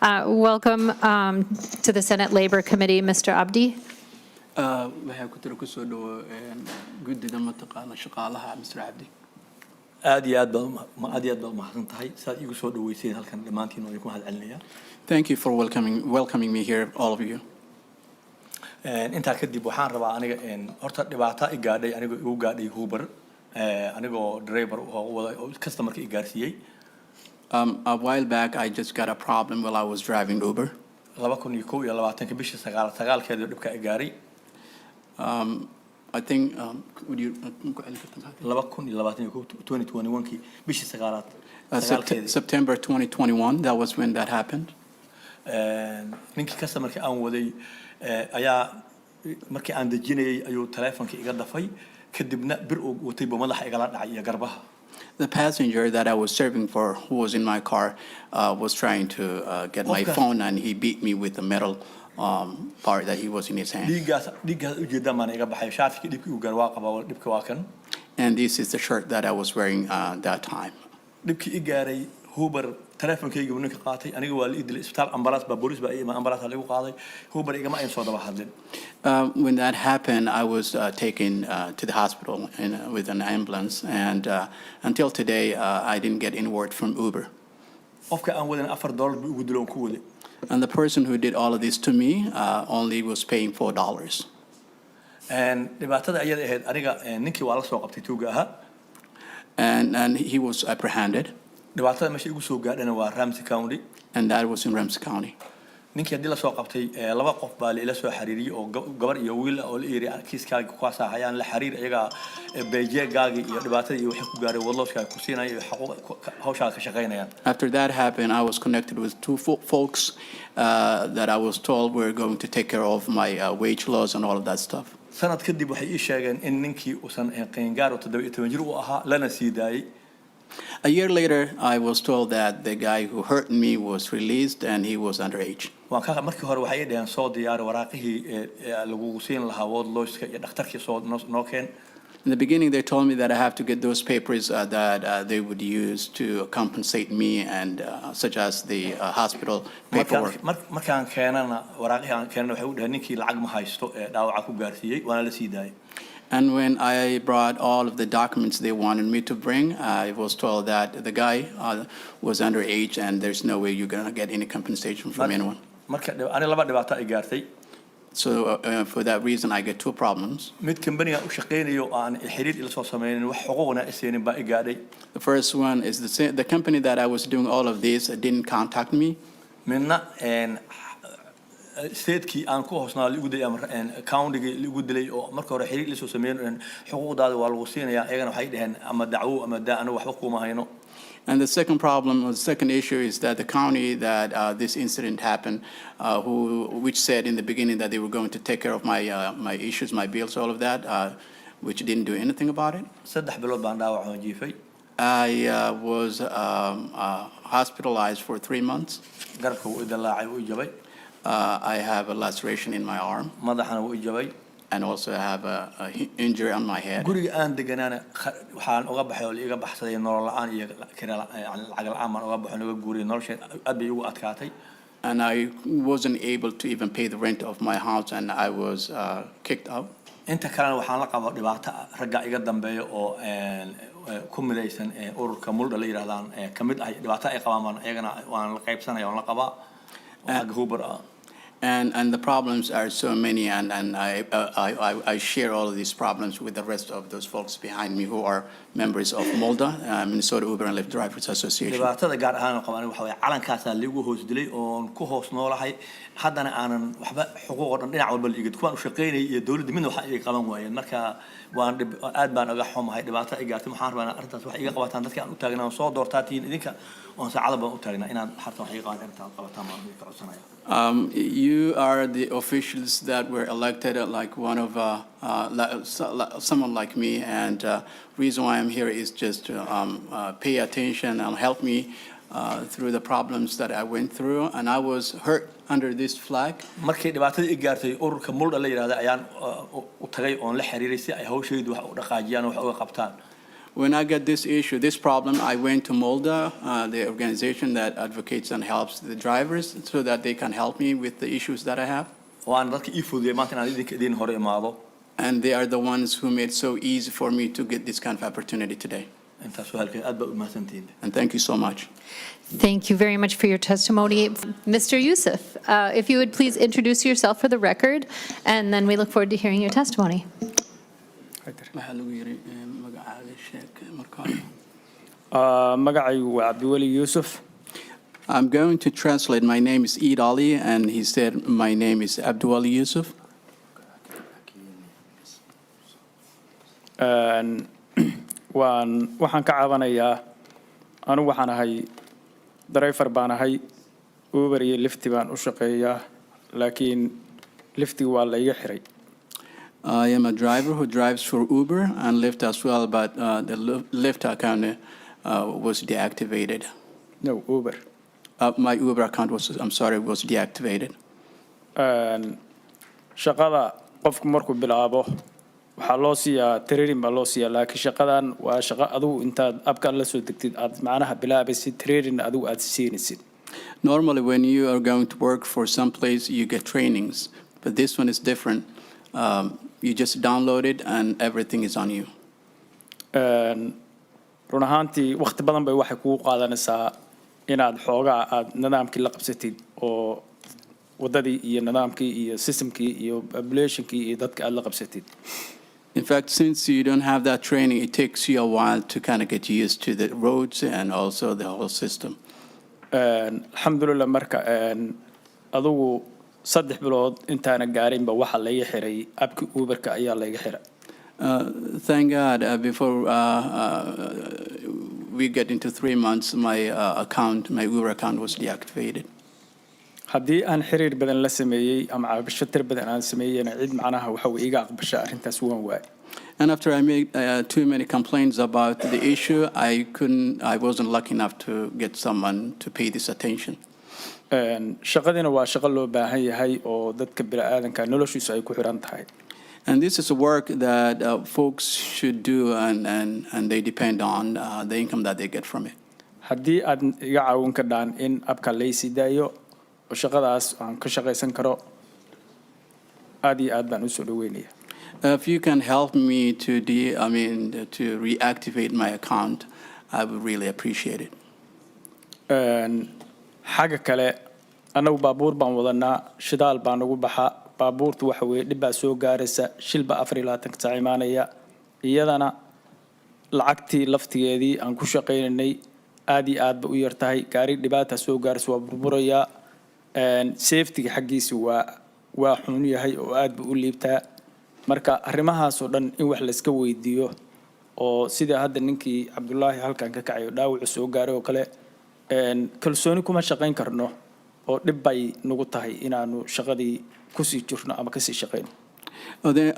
Welcome to the Senate Labor Committee, Mr. Abdi. waxay ku tiro ku soo dhawo guddida mataqaana shaqaalaha Mr. Abdi. aad iyo aad baad mahadsan tahay saad igu soo dhaweyseen halkan dhamaantiin oo ku mahadcelinayaa. Thank you for welcoming me here, all of you. intaa kadib waxaan rabaa aniga horta dhibaato i gaadhay aniga igu gaadhay Uber anigoo driver oo wada customer-ka i gaarsiiyay. A while back, I just got a problem while I was driving Uber. 2021 bishii sagaalkeeda dhibka i gaaray. I think, would you... 2021 bishii sagaalkeeda. September 2021, that was when that happened. ninkii customer-ka aan waday ayaa markii aan dejinayay ayuu telefoonka iga dafay kadibna bir uu watay madaxa igala dhacay iyo garbaha. The passenger that I was serving for, who was in my car, was trying to get my phone, and he beat me with the metal part that he was in his hand. And this is the shirt that I was wearing that time. telefonkayga ninka qaatay aniga waa la idilay isbitaal ambulance ba police ba ambulance lagu qaaday Uber igama ay soo daba hadlin. When that happened, I was taken to the hospital with an ambulance, and until today, I didn't get any word from Uber. qofka aan wadan $4 ugu diloon ku waday. And the person who did all of this to me only was paying $4. And dhibaatada ayada ahayd aniga ninkii waa la soo qabtay tuuga aha. And he was apprehended. dhibaatada meesha igu soo gaadhana waa Ramsey County. And that was in Ramsey County. ninkii hadii la soo qabtay laba qof baa la soo xiriiriyay oo gabar iyo wiil oo la yiri kiiskaaga ku saahayaan la xiriir iyaga beejeegaaga iyo dhibaatada iyo wixii ku gaaray wadlooska ku siinay hawsha ka shaqeynayaan. After that happened, I was connected with two folks that I was told were going to take care of my wage laws and all of that stuff. sanad kadib waxay ii sheegeen in ninkii uusan qeyngaar oo 17 jir u ahaa lana sii daayay. A year later, I was told that the guy who hurt me was released and he was underage. markii hore waxay dhaheen soo diyaar waraaqihii lagu siin lahaa wadlooska iyo dhakhtarkii soo noo keen. In the beginning, they told me that I have to get those papers that they would use to compensate me, and such as the hospital paperwork. markaan keenana waraaqihii aan keenana waxay u dhaheen ninkii lacag ma haysto dhaawaca ku gaarsiiyay waana la sii daayay. And when I brought all of the documents they wanted me to bring, I was told that the guy was underage and there's no way you're going to get any compensation from anyone. So for that reason, I get two problems. The first one is the company that I was doing all of this didn't contact me. statekii aan ku hoosnaa lagu dilay ama county-ga lagu dilay oo marka hore xiriir la soo sameeyeen xuquuqdaada waa lagu siinayaa ayagana waxay dhaheen ama dacwo ama daano waxba kuma hayno. And the second problem, or the second issue, is that the county that this incident happened, which said in the beginning that they were going to take care of my issues, my bills, all of that, which didn't do anything about it. 3 bilood baan dhaawac oo jiifay. I was hospitalized for 3 months. garabka wuu dilaacay wuu jabay. I have a laceration in my arm. madaxana wuu jabay. And also I have a injury on my head. guriga aan deganaana waxaan uga baxay oo iga baxsaday nolol la'aan iyo lacag la'aan baan uga baxay uga guuray nolosha aad bay ugu adkaatay. And I wasn't able to even pay the rent of my house, and I was kicked out. inta kalena waxaan la qabaa dhibaato ragga iga dambeeyo oo ku midaysan ururka mulda la yiraahdaan kamid ah dhibaato ay qabaan ayagana waan la qaybsanayaa waan la qabaa. And the problems are so many, and I share all of these problems with the rest of those folks behind me who are members of MOLDA, Minnesota Uber and Lyft Drivers Association. dhibaatada gaar ahaan oo qabaan waxa way calankaas lagu hoos dilay oo ku hoos noolahay haddana aanan waxba xuquuq oo dhan dhinac walba liigid kuwaan u shaqeynay iyo dawladda midna waxa ay qaban waayeen marka waan aad baan uga xumahay dhibaato ay gaartay waxaan rabaa arrintaas wax iga qabataan dadka aan u taagnaa soo doortaatiin idinka oo saacada baan u taagnaa inaad xarta wax iga qabataan baan ka codsanaya. You are the officials that were elected, like one of someone like me, and reason why I'm here is just to pay attention and help me through the problems that I went through, and I was hurt under this flag. markii dhibaatada ay gaartay ururka mulda la yiraahdo ayaan u tagay oo la xiriiray si ay hawsheedu wax u dhaqaajiyaan wax uga qabtaan. When I got this issue, this problem, I went to MOLDA, the organization that advocates and helps the drivers, so that they can help me with the issues that I have. waan dadka ii fududiyay maanta inaan idin hore imaado And they are the ones who made it so easy for me to get this kind of opportunity today. intaas halkeen aad baa u mahadsantihiin. And thank you so much. Thank you very much for your testimony. Mr. Youssef, if you would please introduce yourself for the record, and then we look forward to hearing your testimony. Waxaa lagu yiri magacaaga sheeg marka hore. magacaygu waa Cabdiweli Yuusuf. I'm going to translate. My name is Eid Ali, and he said my name is Abdulwali Yusuf. waxaan ka caawinayaa anigu waxaan ahay driver baan ahay Uber iyo Lyft baan u shaqeeyaa laakiin Lyft waa la iga xiray. I am a driver who drives for Uber and Lyft as well, but the Lyft account was deactivated. No, Uber. My Uber account was was deactivated. shaqada qofku markuu bilaabo waxaa loo siiyaa training baa loo siiyaa laakiin shaqadan waa shaqo adigu intaad abka la soo degtid aad macnaha bilaabaysid training adigu aad siinaysid. Normally, when you are going to work for some place, you get trainings, but this one is different. You just download it and everything is on you. run ahaantii waqti badan bay waxay kugu qaadanaysaa inaad xoogaa aad nidaamkii la qabsatid oo wadadii iyo nidaamkii iyo systemkii iyo populationkii iyo dadka aad la qabsatid. In fact, since you don't have that training, it takes you a while to kind of get used to the roads and also the whole system. alxamdulillah marka adigu 3 bilood intaana gaarinba waxa la iga xiray abki Uberka ayaa la iga xiray. Thank God, before we get into 3 months, my Uber account was deactivated. haddii aan xiriir badan la sameeyay ama cabasho tir badan aan sameeyayna cid macnaha waxa uu iga aqbasha arrintaas waan waay. And after I made too many complaints about the issue, I wasn't lucky enough to get someone to pay this attention. shaqadina waa shaqo loo baahan yahay oo dadka bini'aadanka noloshiisu ay ku xiran tahay. And this is a work that folks should do, and they depend on the income that they get from it. haddii aad iga caawin kardhaan in abka la ii daayo oo shaqadaas aan ka shaqaysan karo aad iyo aad baan u soo dhaweynaya. If you can help me to reactivate my account, I would really appreciate it. xagga kale anagu baabuur baan wadanaa shidaal baan ugu baxaa baabuurtu waxa weeye dhib baa soo gaaraysa shilba 24 saac imaanaya iyadana lacagtii laftigeedii aan ku shaqaynay aad iyo aad ba u yartahay gaari dhibaata soo gaaraysa waa burburaya safety xaqiisi waa xun yahay oo aad ba u liibtaa marka arrimahaas oo dhan in wax la iska weydiiyo oo sida hadda ninkii Cabdullaahi halkan ka kacayo dhaawac soo gaaray oo kale kalsooni kuma shaqayn karno oo dhib bay nagu tahay inaanu shaqadii ku sii jirno ama ka sii shaqayno.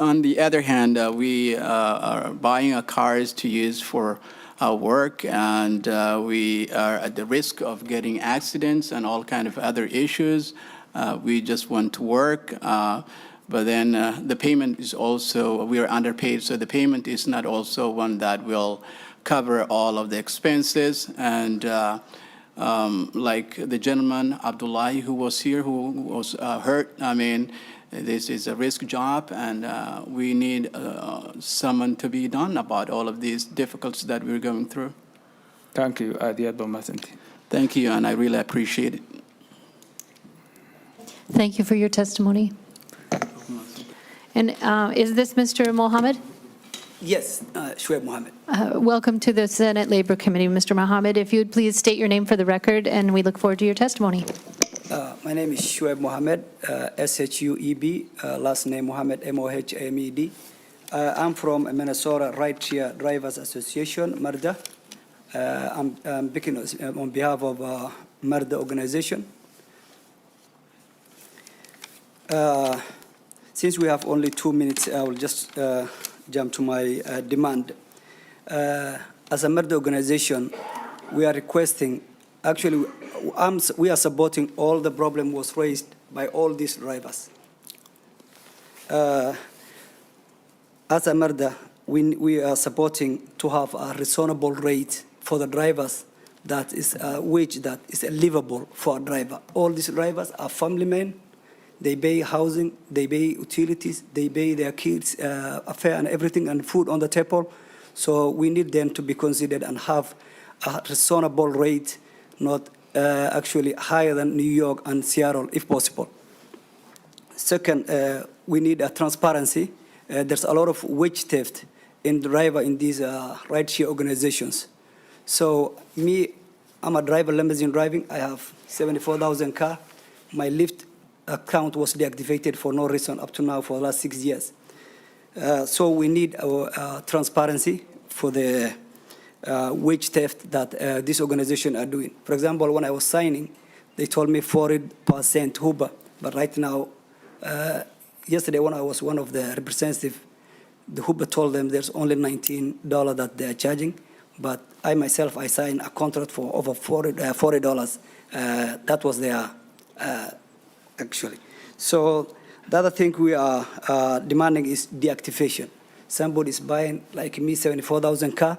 On the other hand, we are buying cars to use for our work, and we are at the risk of getting accidents and all kind of other issues. We just want to work, but then the payment is also, we are underpaid, so the payment is not also one that will cover all of the expenses. And like the gentleman, Abdullahi, who was here, who was hurt, I mean, this is a risk job, and we need someone to be done about all of these difficulties that we're going through. Thank you. aad iyo aad baa mahadsantihiin. Thank you, and I really appreciate it. Thank you for your testimony. And is this Mr. Mohammed? Yes, Shoaib Mohammed. Welcome to the Senate Labor Committee, Mr. Mohammed. If you would please state your name for the record, and we look forward to your testimony. My name is Shoaib Mohammed, SHUEB, last name Mohammed, MOHAMED. I'm from Minnesota Rideshare Drivers Association, MARDA. I'm speaking on behalf of MARDA organization. Since we have only 2 minutes, I will just jump to my demand. As a MARDA organization, we are requesting, actually, we are supporting all the problem was raised by all these drivers. As a MARDA, we are supporting to have a reasonable rate for the drivers that is a wage that is livable for a driver. All these drivers are family men. They pay housing, they pay utilities, they pay their kids' fare and everything and food on the table. So we need them to be considered and have a reasonable rate, not actually higher than New York and Seattle if possible. Second, we need a transparency. There's a lot of wage theft in driver in these rideshare organizations. So me, I'm a driver, limousine driving. I have 74,000 car. My Lyft account was deactivated for no reason up to now for the last 6 years. So we need transparency for the wage theft that this organization are doing. For example, when I was signing, they told me 40% Uber, but right now, yesterday when I was one of the representatives, the Uber told them there's only $19 that they're charging, but I myself, I signed a contract for over $40. That was their, actually. So the other thing we are demanding is deactivation. Somebody is buying, like me, 74,000 car,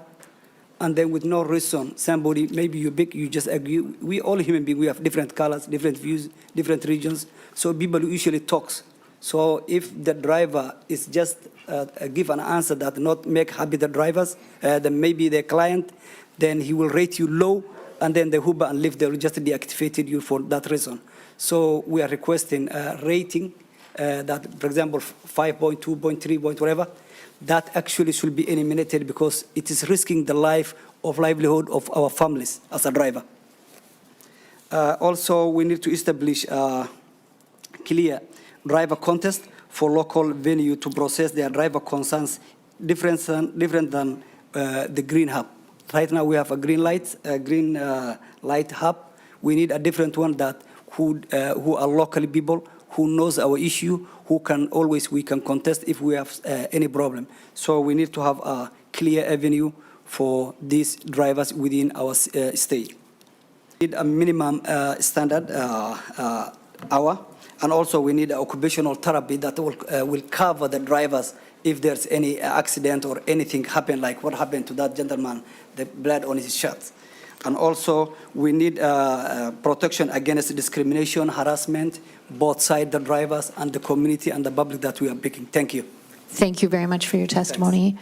and then with no reason, somebody, maybe you're big, you just agree. We all human beings, we have different colors, different views, different regions, so people usually talks. So if the driver is just give an answer that not make happy the drivers, then maybe the client, then he will rate you low, and then the Uber and Lyft, they will just deactivate you for that reason. So we are requesting rating that, for example, 5.2, 0.3, whatever, that actually should be eliminated because it is risking the livelihood of our families as a driver. Also, we need to establish a clear driver contest for local venue to process their driver concerns different than the green hub. Right now we have a green light hub. We need a different one that who are local people, who knows our issue, who can always, we can contest if we have any problem. So we need to have a clear avenue for these drivers within our state. We need a minimum standard hour, and also we need occupational therapy that will cover the drivers if there's any accident or anything happen, like what happened to that gentleman, the blood on his shirt. And also, we need protection against discrimination, harassment, both sides, the drivers and the community and the public that we are picking. Thank you. Thank you very much for your testimony.